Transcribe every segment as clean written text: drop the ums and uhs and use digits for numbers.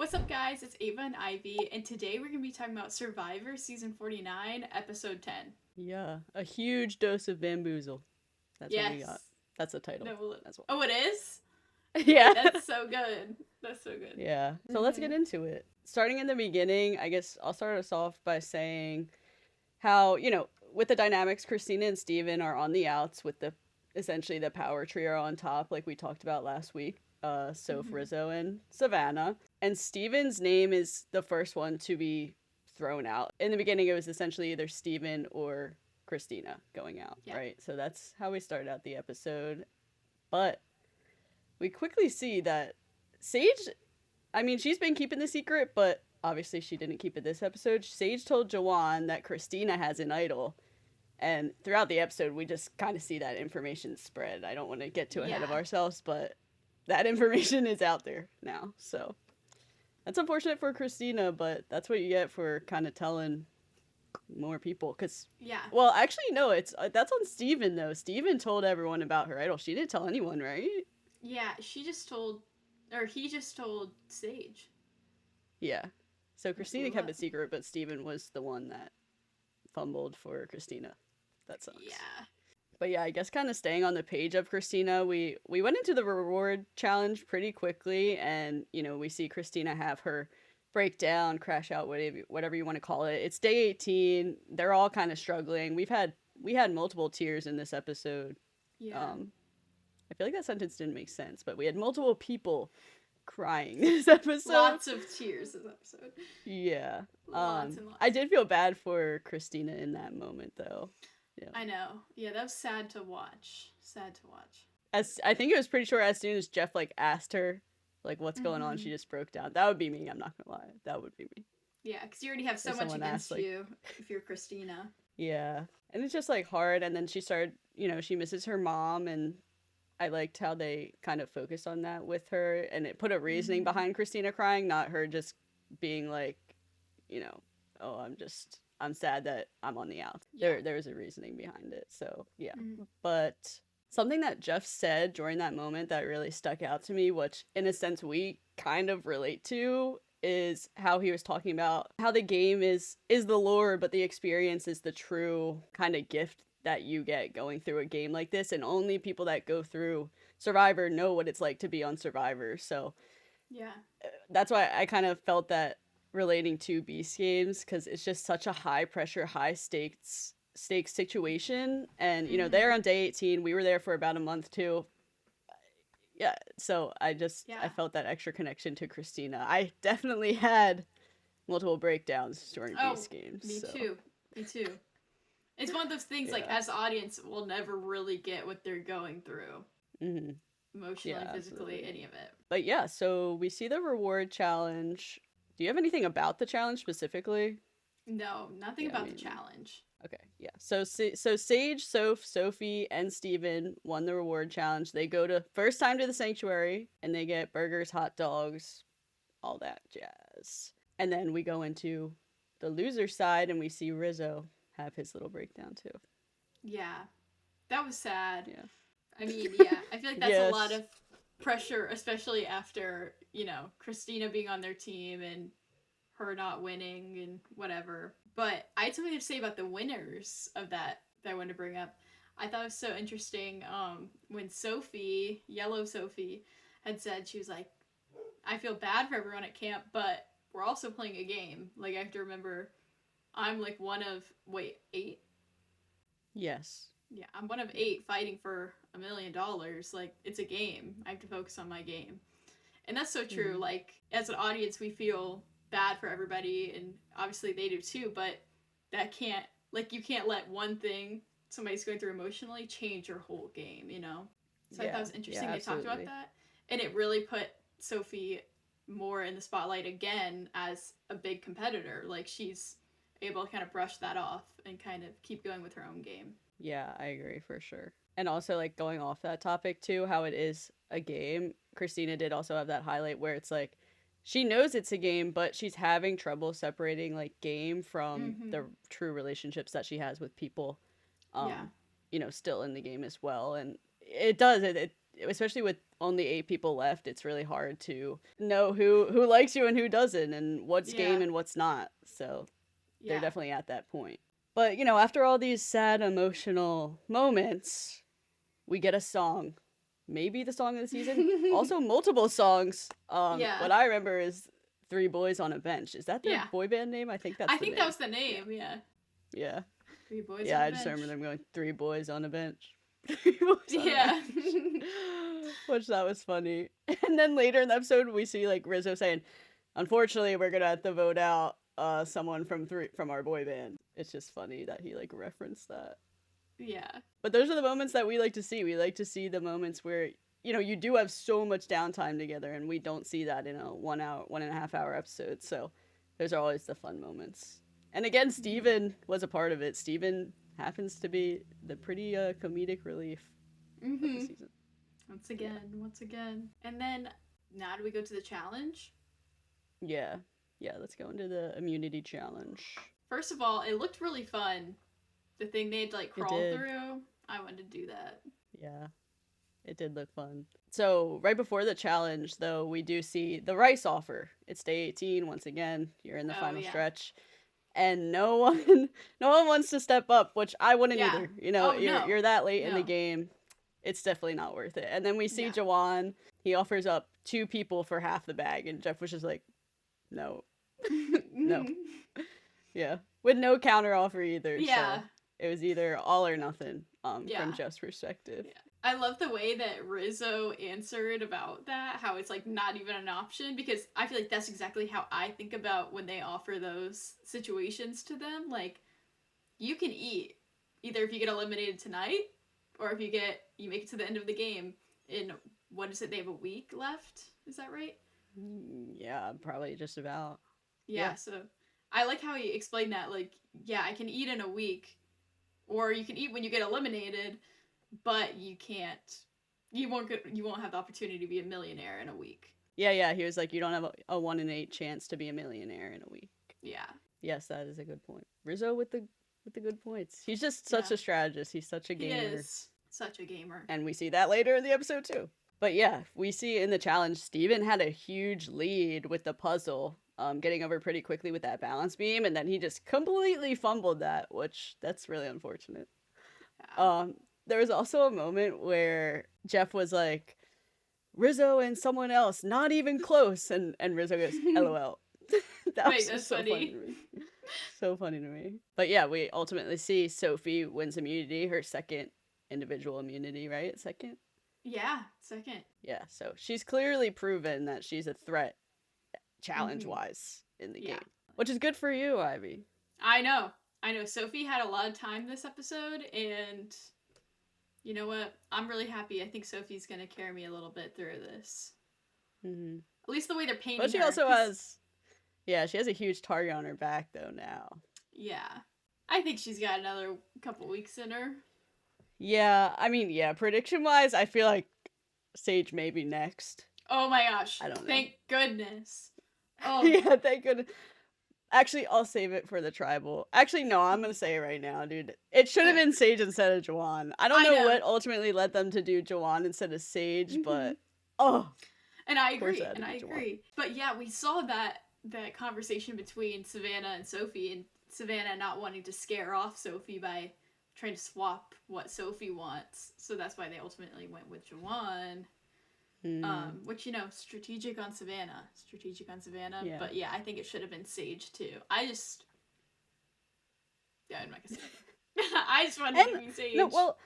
What's up, guys? It's Ava and Ivy, and today we're going to be talking about Survivor Season 49, Episode 10. Yeah, a huge dose of bamboozle. That's what we got. Yes. That's the title No. as well. Oh, it is? Yeah. Wait, that's so good. That's so good. Yeah. So let's get into it. Starting in the beginning, I guess I'll start us off by saying how, with the dynamics, Christina and Steven are on the outs with the essentially the power trio on top, like we talked about last week. Soph, Rizzo, and Savannah. And Steven's name is the first one to be thrown out. In the beginning, it was essentially either Steven or Christina going out, Yeah. right? So that's how we started out the episode. But we quickly see that Sage, I mean, she's been keeping the secret, but obviously she didn't keep it this episode. Sage told Jawan that Christina has an idol. And throughout the episode, we just kind of see that information spread. I don't want to get too ahead of ourselves, but that information is out there now. So that's unfortunate for Christina, but that's what you get for kind of telling more people. Well, actually, no, that's on Steven, though. Steven told everyone about her idol. She didn't tell anyone, right? Yeah, he just told Sage. Yeah. So Christina kept it secret, but Steven was the one that fumbled for Christina. That sucks. Yeah. But yeah, I guess kind of staying on the page of Christina, we went into the reward challenge pretty quickly, and we see Christina have her breakdown, crash out, whatever you want to call it. It's day 18. They're all kind of struggling. We had multiple tears in this episode. Yeah. I feel like that sentence didn't make sense, but we had multiple people crying this episode. Lots of tears this episode. Yeah. Lots and lots. I did feel bad for Christina in that moment, though. Yeah. I know. Yeah, that was sad to watch. As I think it was pretty sure as soon as Jeff asked her what's going on, she just broke down. That would be me. I'm not gonna lie. That would be me. Yeah, because you already have so much against you if you're Christina. Yeah, and it's just hard. And then she started, she misses her mom, and I liked how they kind of focused on that with her, and it put a reasoning behind Christina crying, not her just being oh, I'm sad that I'm on the outs. Yeah. There was a reasoning behind it. So, yeah. But something that Jeff said during that moment that really stuck out to me, which in a sense we kind of relate to, is how he was talking about how the game is the lore, but the experience is the true kind of gift that you get going through a game like this. And only people that go through Survivor know what it's like to be on Survivor. So, yeah, that's why I kind of felt that relating to Beast Games, because it's just such a high pressure, high stakes situation. And they're on day 18. We were there for about a month too. Yeah, so I felt that extra connection to Christina. I definitely had multiple breakdowns during Beast Games. Me too. It's one of those things as the audience we'll never really get what they're going through. Emotionally, physically, absolutely. Any of it. But yeah, so we see the reward challenge. Do you have anything about the challenge specifically? No, nothing about the challenge. Okay, yeah. So Sage, Soph, Sophie, and Steven won the reward challenge. They go to first time to the sanctuary, and they get burgers, hot dogs, all that jazz. And then we go into the loser side, and we see Rizzo have his little breakdown too. Yeah, that was sad. Yeah. I mean, yeah, I feel like that's a lot of pressure, especially after, Christina being on their team and her not winning and whatever. But I had something to say about the winners of that I wanted to bring up. I thought it was so interesting when Sophie, Yellow Sophie, had said, she was like, I feel bad for everyone at camp, but we're also playing a game. I have to remember, I'm one of, 8? Yes. Yeah, I'm one of 8 fighting for $1 million. It's a game. I have to focus on my game. And that's so true. As an audience, we feel bad for everybody, and obviously they do too, but that can't, you can't let one thing somebody's going through emotionally change your whole game, So I thought it was interesting they talked about that. And it really put Sophie more in the spotlight again as a big competitor. She's able to kind of brush that off and kind of keep going with her own game. Yeah, I agree for sure. And also, going off that topic too, how it is a game, Christina did also have that highlight where it's she knows it's a game, but she's having trouble separating game from the true relationships that she has with people, still in the game as well. And it especially with only 8 people left, it's really hard to know who likes you and who doesn't, and what's Yeah. game and what's not. So they're Yeah. definitely at that point. But, you know, after all these sad, emotional moments, we get a song. Maybe the song of the season. Also, multiple songs. Yeah. What I remember is Three Boys on a Bench. Is that their Yeah. boy band name? I think that's I the think name. that was the name, yeah. Yeah. 3 boys Yeah, on I a just bench. remember them going, 3 boys on a bench. 3 boys on Yeah. a bench. Which that was funny. And then later in the episode, we see like Rizzo saying, unfortunately, we're gonna have to vote out someone from our boy band. It's just funny that he like referenced that. Yeah. But those are the moments that we like to see. We like to see the moments where, you know, you do have so much downtime together, and we don't see that in a 1.5 hour episode. So those are always the fun moments. And again, Steven was a part of it. Steven happens to be the pretty comedic relief of the season. Once again. And then, now do we go to the challenge? Yeah. Yeah, let's go into the immunity challenge. First of all, it looked really fun. The thing they'd like crawl through. I wanted to do that. Yeah. It did look fun. So, right before the challenge, though, we do see the rice offer. It's day 18, once again. You're in the final stretch. And no one wants to step up, which I wouldn't either. You know, you're that late in the game. It's definitely not worth it. And then we see Jawan. He offers up 2 people for half the bag, and Jeff was just like, no. No. Yeah. With no counter offer either. Yeah. So it was either all or nothing from Jeff's perspective. Yeah. I love the way that Rizzo answered about that, how it's like not even an option, because I feel like that's exactly how I think about when they offer those situations to them. Like, you can eat either if you get eliminated tonight, or if you make it to the end of the game in, what is it, they have a week left? Is that right? Yeah, probably just about. Yeah, so I like how he explained that, like, yeah, I can eat in a week, or you can eat when you get eliminated, but you won't have the opportunity to be a millionaire in a week. Yeah, he was like, you don't have a 1 in 8 chance to be a millionaire in a week. Yeah. Yes, that is a good point. Rizzo with the good points. He's just such a strategist. He's such a gamer. He is such a gamer. And we see that later in the episode too. But yeah, we see in the challenge, Steven had a huge lead with the puzzle, getting over pretty quickly with that balance beam, and then he just completely fumbled that, which that's really unfortunate. Yeah. There was also a moment where Jeff was like, Rizzo and someone else, not even close, and Rizzo goes, LOL. That's so funny to me. So funny to me. But yeah, we ultimately see Sophie wins immunity, her second individual immunity, right? Second? Yeah, second. Yeah, so she's clearly proven that she's a threat challenge-wise in the game. Which is good for you, Ivy. I know. Sophie had a lot of time this episode, and you know what? I'm really happy. I think Sophie's going to carry me a little bit through this. Mm-hmm. At least the way they're painting her. But she also has... Yeah, she has a huge target on her back, though, now. Yeah. I think she's got another couple weeks in her. Yeah, I mean, prediction-wise, I feel like Sage may be next. Oh my gosh. I don't know. Thank goodness. Oh. Yeah, thank goodness. Actually, I'll save it for the tribal. Actually, no, I'm going to say it right now, dude. It should have been Sage instead of Jawan. I don't know what ultimately led them to do Jawan instead of Sage, but... And I agree. But yeah, we saw that conversation between Savannah and Sophie, and Savannah not wanting to scare off Sophie by trying to swap what Sophie wants. So that's why they ultimately went with Jawan. Which, you know, strategic on Savannah. Yeah. But yeah, I think it should have been Sage too. I'm not gonna say it. I just wanted to be Sage. No, well,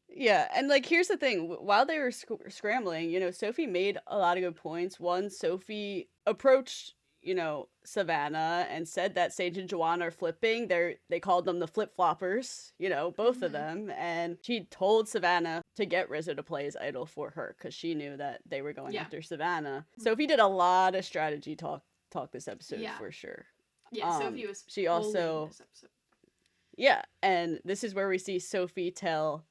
yeah, and like here's the thing. While they were scrambling, you know, Sophie made a lot of good points. One, Sophie approached, you know, Savannah and said that Sage and Jawan are flipping. They called them the flip-floppers, you know, both of them. And she told Savannah to get Rizzo to play his idol for her because she knew that they were going after Savannah. Sophie did a lot of strategy talk this episode for sure. Yeah, Sophie was she also this episode. Yeah, and this is where we see Sophie tell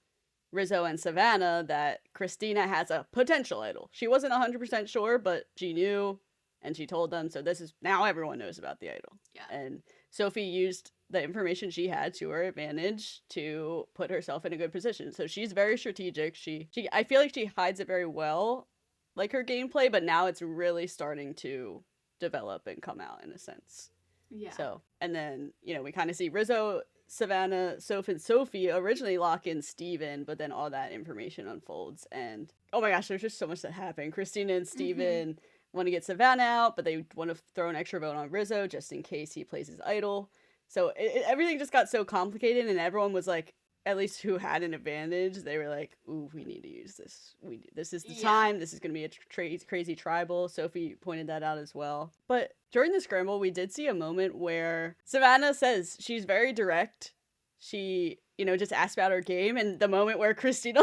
Rizzo and Savannah that Christina has a potential idol. She wasn't 100% sure, but she knew. And she told them, so this is, now everyone knows about the idol. Yeah. And Sophie used the information she had to her advantage to put herself in a good position. So she's very strategic. She I feel like she hides it very well, like her gameplay, but now it's really starting to develop and come out in a sense. Yeah. So, and then, we kind of see Rizzo, Savannah, Soph, and Sophie originally lock in Steven, but then all that information unfolds. And oh my gosh, there's just so much that happened. Christina and Steven want to get Savannah out, but they want to throw an extra vote on Rizzo just in case he plays his idol. So everything just got so complicated, and everyone was like, at least who had an advantage, they were like, ooh, we need to use this. This is the time. This is going to be a crazy tribal. Sophie pointed that out as well. But during the scramble, we did see a moment where Savannah says she's very direct. She, just asked about her game, and the moment where Christina,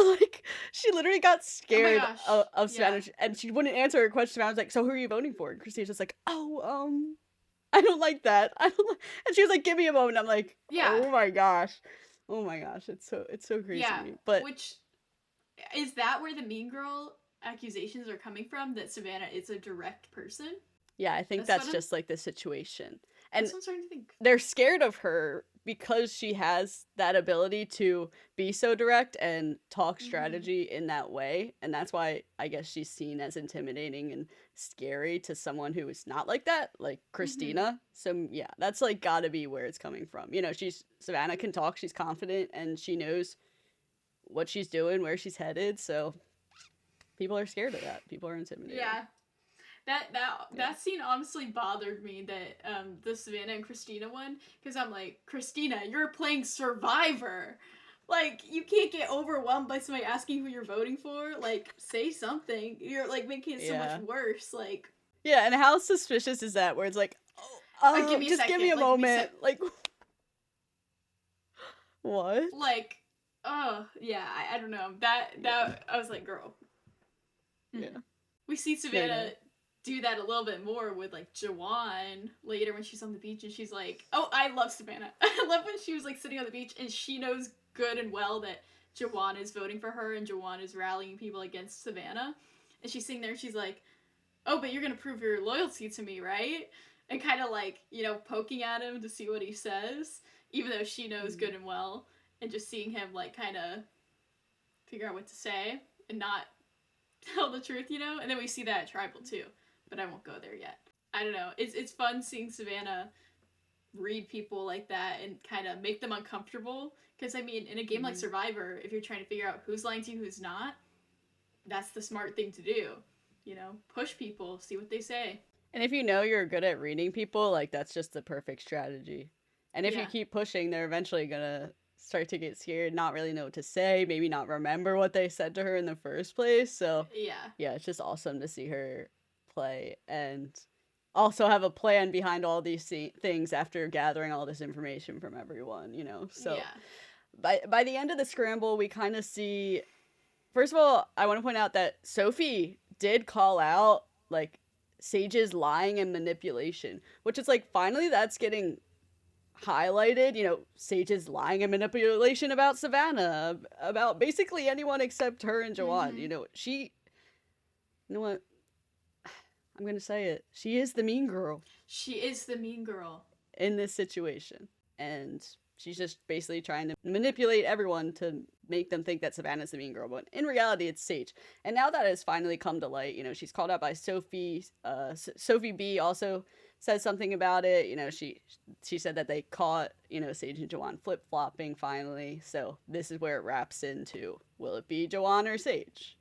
she literally got scared of Savannah, and she wouldn't answer her question. Savannah was like, so who are you voting for? And Christina's just like, I don't like that. And she was like, give me a moment. I'm like, oh my gosh. Oh my gosh, it's so crazy to me. But which is that where the mean girl accusations are coming from, that Savannah is a direct person? Yeah, I think that's just like the situation. And that's what I'm starting to think. They're scared of her because she has that ability to be so direct and talk strategy in that way. And that's why I guess she's seen as intimidating and scary to someone who is not like that, like Christina. So yeah, that's like gotta be where it's coming from. Savannah can talk, she's confident, and she knows what she's doing, where she's headed. So people are scared of that. People are intimidated. Yeah. That scene honestly bothered me, that the Savannah and Christina one, because I'm like, Christina, you're playing Survivor. Like, you can't get overwhelmed by somebody asking who you're voting for. Like, say something. You're like making it so much worse. Like, yeah, and how suspicious is that? Where it's like, give me a moment. Like, what? Like, oh yeah, I don't know. That I was like, girl. Yeah. We see Savannah do that a little bit more with like Jawan later when she's on the beach, and she's like, oh, I love Savannah. I love when she was like sitting on the beach and she knows good and well that Jawan is voting for her and Jawan is rallying people against Savannah, and she's sitting there and she's like, oh, but you're gonna prove your loyalty to me, right? And kind of like, poking at him to see what he says, even though she knows good and well, and just seeing him like kind of figure out what to say and not tell the truth, and then we see that at Tribal too. But I won't go there yet. I don't know. It's fun seeing Savannah read people like that and kind of make them uncomfortable. Because, I mean, in a game like Survivor, if you're trying to figure out who's lying to you, who's not, that's the smart thing to do. Push people, see what they say. And if you're good at reading people, like, that's just the perfect strategy. And if you keep pushing, they're eventually going to start to get scared, not really know what to say, maybe not remember what they said to her in the first place. So, yeah, it's just awesome to see her play and also have a plan behind all these things after gathering all this information from everyone, so by the end of the scramble, we kind of see, first of all, I want to point out that Sophie did call out like Sage's lying and manipulation, which is like, finally that's getting highlighted. Sage's lying and manipulation about Savannah, about basically anyone except her and Jawan. What, I'm going to say it. She is the mean girl. She is the mean girl. In this situation. And she's just basically trying to manipulate everyone to make them think that Savannah's the mean girl. But in reality, it's Sage. And now that has finally come to light, she's called out by Sophie. Sophie B also says something about it. She said that they caught, Sage and Jawan flip-flopping finally. So this is where it wraps into, will it be Jawan or Sage?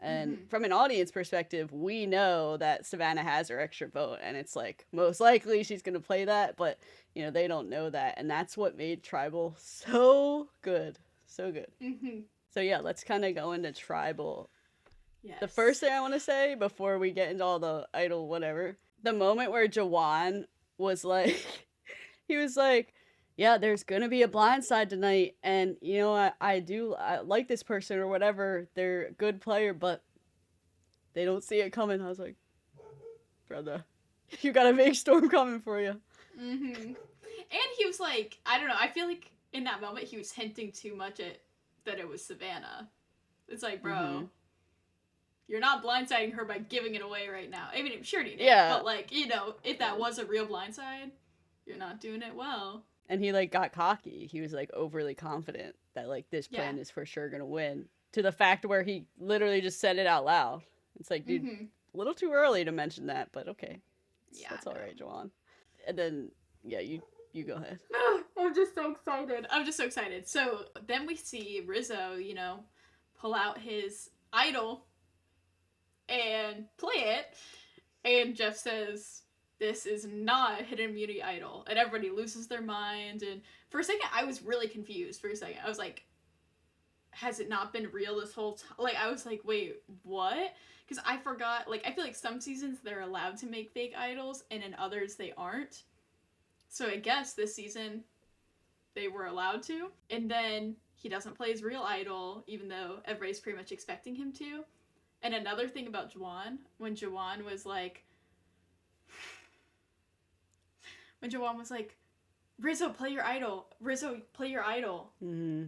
And from an audience perspective, we know that Savannah has her extra vote, and it's like, most likely she's going to play that, but, they don't know that, and that's what made Tribal so good. So good. So yeah, let's kind of go into Tribal. Yes. The first thing I want to say, before we get into all the idol whatever, the moment where Jawan was like, he was like, yeah, there's gonna be a blind side tonight, and I like this person or whatever, they're a good player, but they don't see it coming. I was like, brother, you got a big storm coming for you. And he was like, I don't know, I feel like in that moment he was hinting too much at that it was Savannah. It's like, bro, you're not blindsiding her by giving it away right now. I mean, I'm sure he did, but like, if that was a real blindside, you're not doing it well. And he like got cocky. He was like overly confident that like this Yeah. plan is for sure gonna win. To the fact where he literally just said it out loud. It's like, dude, Mm-hmm. a little too early to mention that, but okay. Yeah, That's all no. right, Joanne. And then yeah, you go ahead. I'm just so excited. I'm just so excited. So then we see Rizzo, you know, pull out his idol and play it. And Jeff says, this is not a hidden immunity idol. And everybody loses their mind. And for a second, I was really confused. For a second, I was like, has it not been real this whole time? Like, I was like, wait, what? Because I forgot. Like, I feel like some seasons they're allowed to make fake idols, and in others they aren't. So I guess this season they were allowed to. And then he doesn't play his real idol, even though everybody's pretty much expecting him to. And another thing about Juwan, when Juwan was like, Rizzo, play your idol. Rizzo, play your idol. Mm-hmm.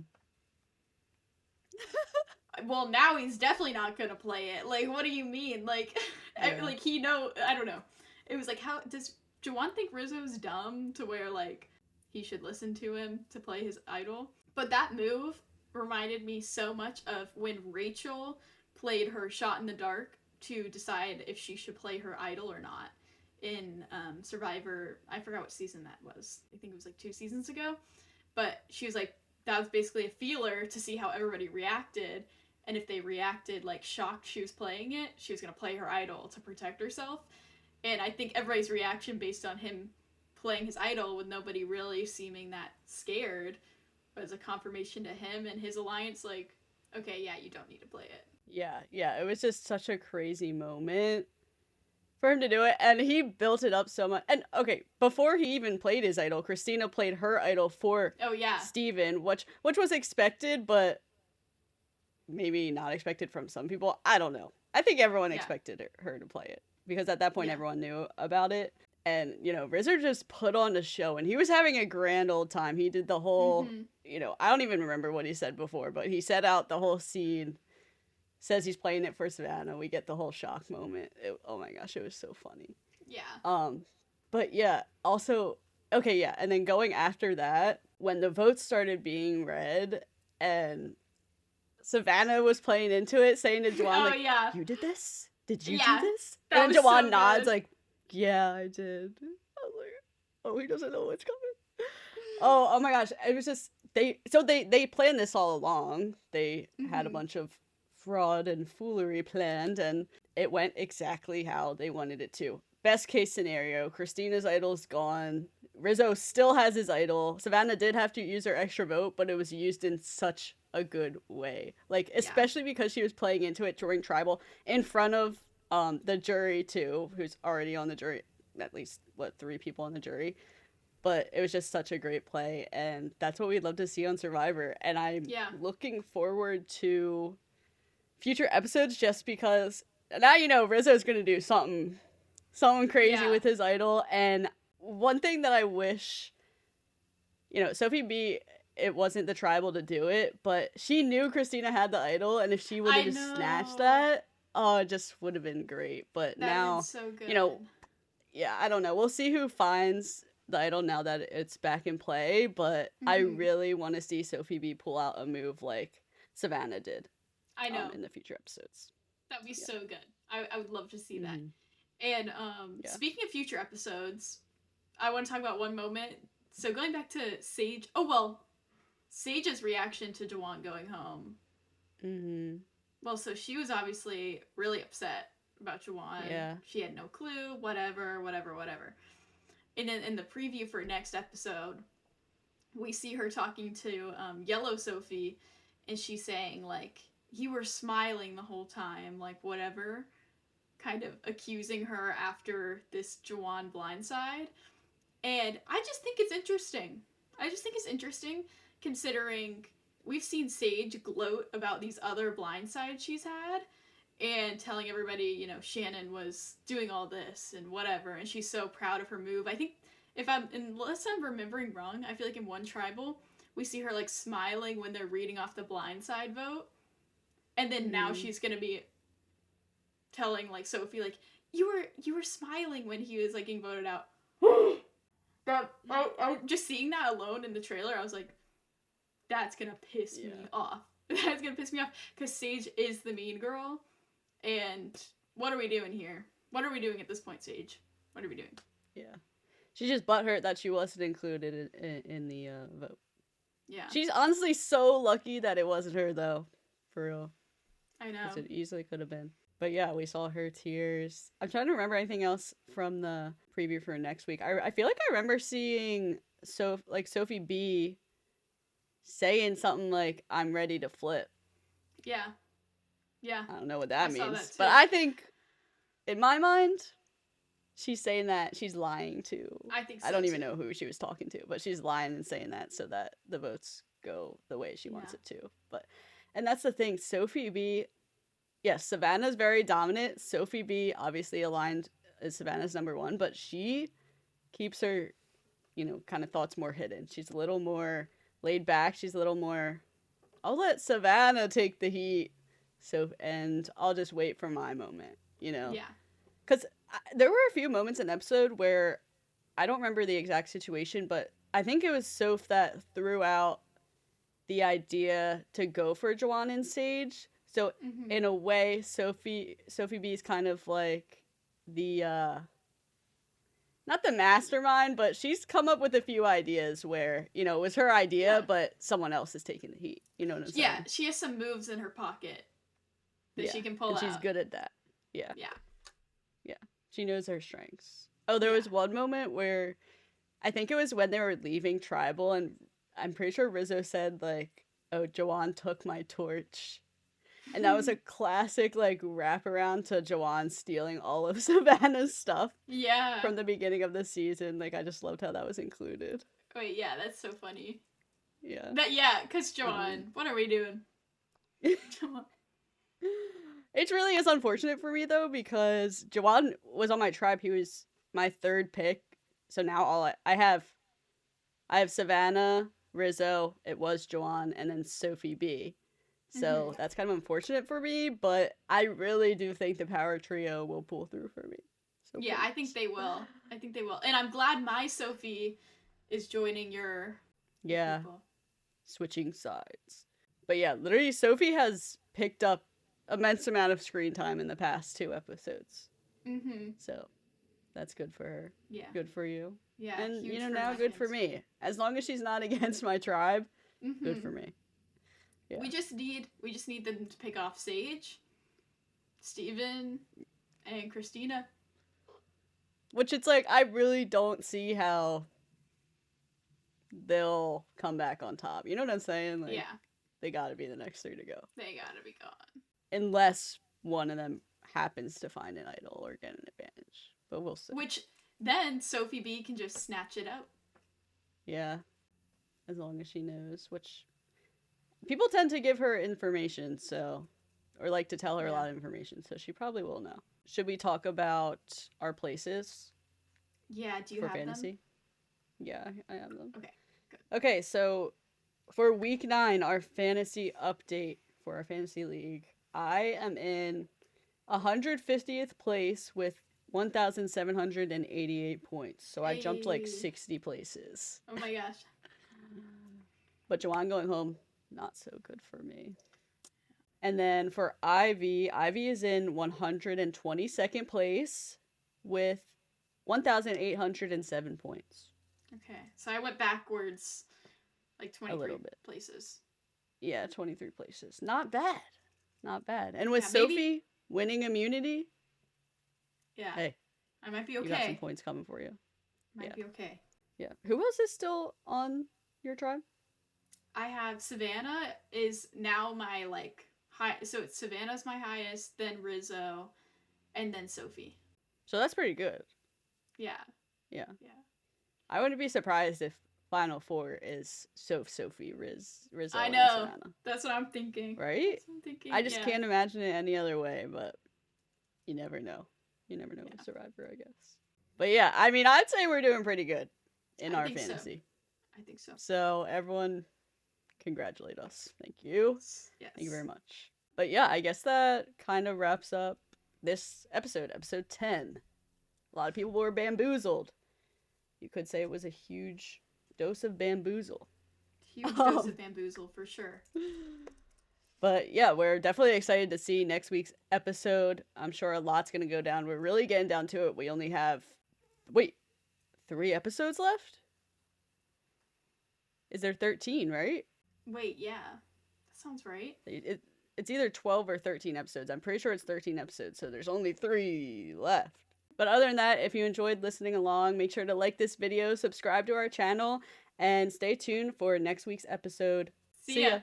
Well, now he's definitely not gonna play it. Like, what do you mean? Like, Yeah. like he know. I don't know. It was like, how does Juwan think Rizzo's dumb to where like he should listen to him to play his idol? But that move reminded me so much of when Rachel played her shot in the dark to decide if she should play her idol or not in Survivor. I forgot what season that was. I think it was like 2 seasons ago. But she was like, that was basically a feeler to see how everybody reacted. And if they reacted like shocked she was playing it, she was going to play her idol to protect herself. And I think everybody's reaction based on him playing his idol with nobody really seeming that scared was a confirmation to him and his alliance, like, okay, yeah, you don't need to play it. Yeah, it was just such a crazy moment for him to do it, and he built it up so much. And okay, before he even played his idol, Christina played her idol for Oh, yeah. Steven, which was expected, but maybe not expected from some people. I don't know. I think everyone expected her to play it because at that point everyone knew about it. And, you know, Rizzo just put on a show and he was having a grand old time. He did the whole, you know, I don't even remember what he said before, but he set out the whole scene, says he's playing it for Savannah. We get the whole shock moment. Oh my gosh, it was so funny. Yeah. But yeah, also, okay, yeah. And then going after that, when the votes started being read and Savannah was playing into it, saying to Juwan, like, you did this? Did you do this? And then Juwan nods, like, yeah, I did. I was like, oh, he doesn't know what's coming. Oh my gosh. It was just, they planned this all along. They had a bunch of fraud and foolery planned, and it went exactly how they wanted it to. Best case scenario, Christina's idol's gone. Rizzo still has his idol. Savannah did have to use her extra vote, but it was used in such a good way. Like, especially because she was playing into it during Tribal in front of the jury too, who's already on the jury, at least, 3 people on the jury. But it was just such a great play, and that's what we'd love to see on Survivor. And I'm looking forward to future episodes just because now you know Rizzo's going to do something crazy with his idol. And one thing that I wish, you know, Sophie B, it wasn't the Tribal to do it, but she knew Christina had the idol, and if she would have just snatched that, oh, it just would have been great. But that now, so good. You know, yeah, I don't know. We'll see who finds the idol now that it's back in play, but I really want to see Sophie B pull out a move like Savannah did. I know. In the future episodes. That'd be so good. I would love to see that. And speaking of future episodes, I want to talk about one moment. So going back to Sage. Oh, well, Sage's reaction to Juwan going home. Well, so she was obviously really upset about Juwan. Yeah. She had no clue, whatever. And then in the preview for next episode, we see her talking to Yellow Sophie, and she's saying, like, you were smiling the whole time, like, whatever, kind of accusing her after this Juwan blindside. And I just think it's interesting. Considering we've seen Sage gloat about these other blindsides she's had and telling everybody, you know, Shannon was doing all this and whatever, and she's so proud of her move. I think unless I'm remembering wrong, I feel like in one Tribal, we see her, like, smiling when they're reading off the blindside vote. And then now she's gonna be telling, like, Sophie, like, you were smiling when he was, like, getting voted out. But just seeing that alone in the trailer, I was like, that's gonna piss me off. That's gonna piss me off because Sage is the mean girl, and what are we doing here? What are we doing at this point, Sage? What are we doing? Yeah. She's just butthurt that she wasn't included in the vote. Yeah. She's honestly so lucky that it wasn't her, though. For real. I know. Because it easily could have been. But yeah, we saw her tears. I'm trying to remember anything else from the preview for next week. I feel like I remember seeing Sophie B saying something like, I'm ready to flip. Yeah. Yeah. I don't know what that means. That but I think, in my mind, she's saying that she's lying to. I think so. I don't even know who she was talking to, but she's lying and saying that so that the votes go the way she wants it to. And that's the thing. Sophie B, yes, Savannah's very dominant. Sophie B obviously aligned as Savannah's number one, but she keeps her, kind of thoughts more hidden. She's a little more laid back. She's a little more, I'll let Savannah take the heat, and I'll just wait for my moment, Yeah. Because there were a few moments in the episode where I don't remember the exact situation, but I think it was Soph that threw out the idea to go for Juwan and Sage. So in a way, Sophie B is kind of like the not the mastermind, but she's come up with a few ideas where, it was her idea, but someone else is taking the heat. You know what I'm saying? Yeah, she has some moves in her pocket that she can pull out. She's good at that. Yeah. Yeah. Yeah. She knows her strengths. Oh, there was one moment where I think it was when they were leaving Tribal, and I'm pretty sure Rizzo said, like, oh, Juwan took my torch. And that was a classic, like, wraparound to Juwan stealing all of Savannah's stuff. Yeah. From the beginning of the season. Like, I just loved how that was included. Wait, yeah, that's so funny. Yeah. Because Juwan, what are we doing? Juwan. It really is unfortunate for me, though, because Juwan was on my tribe. He was my third pick. So now I have Savannah, Rizzo, it was Juwan, and then Sophie B. So that's kind of unfortunate for me, but I really do think the power trio will pull through for me. So yeah, I think they will. And I'm glad my Sophie is joining your people. Switching sides. But yeah, literally Sophie has picked up immense amount of screen time in the past 2 episodes. So that's good for her. Yeah. Good for you. Yeah. And now good for me. As long as she's not against my tribe, good for me. Yeah. We just need them to pick off Sage, Steven, and Christina. Which it's like, I really don't see how they'll come back on top. You know what I'm saying? Like, they gotta be the next 3 to go. They gotta be gone. Unless one of them happens to find an idol or get an advantage. But we'll see. Which, then Sophie B can just snatch it out. Yeah. As long as she knows, which... People tend to give her information, or like to tell her a lot of information, so she probably will know. Should we talk about our places? Yeah, do you have fantasy? them? Yeah, I have them. Okay, good. Okay, so for week 9, our fantasy update for our fantasy league, I am in 150th place with 1,788 points. So I jumped like 60 places. Oh my gosh. But Juwan going home, not so good for me. And then for Ivy is in 122nd place with 1,807 points. Okay, so I went backwards like 23 a little bit. Places. Yeah, 23 places. Not bad. And with Sophie winning immunity, hey, I might be okay. You got some points coming for you. Might be okay. Yeah. Who else is still on your tribe? I have Savannah is now my high. So it's Savannah's my highest, then Rizzo, and then Sophie. So that's pretty good. Yeah. I wouldn't be surprised if Final 4 is Sophie, Rizzo, I know. and Savannah. That's what I'm thinking. Right? That's what I'm thinking. I just can't imagine it any other way, but you never know. You never know with Survivor, I guess. But yeah, I mean, I'd say we're doing pretty good in our fantasy. I think so. So everyone, congratulate us. Thank you. Yes. Thank you very much. But yeah, I guess that kind of wraps up this episode 10. A lot of people were bamboozled. you could say it was a huge dose of bamboozle. Huge dose of bamboozle for sure. But yeah, we're definitely excited to see next week's episode. I'm sure a lot's going to go down. We're really getting down to it. We only have, 3 episodes left? Is there 13, right? Wait, yeah. That sounds right. It's either 12 or 13 episodes. I'm pretty sure it's 13 episodes, so there's only 3 left. But other than that, if you enjoyed listening along, make sure to like this video, subscribe to our channel, and stay tuned for next week's episode. See ya.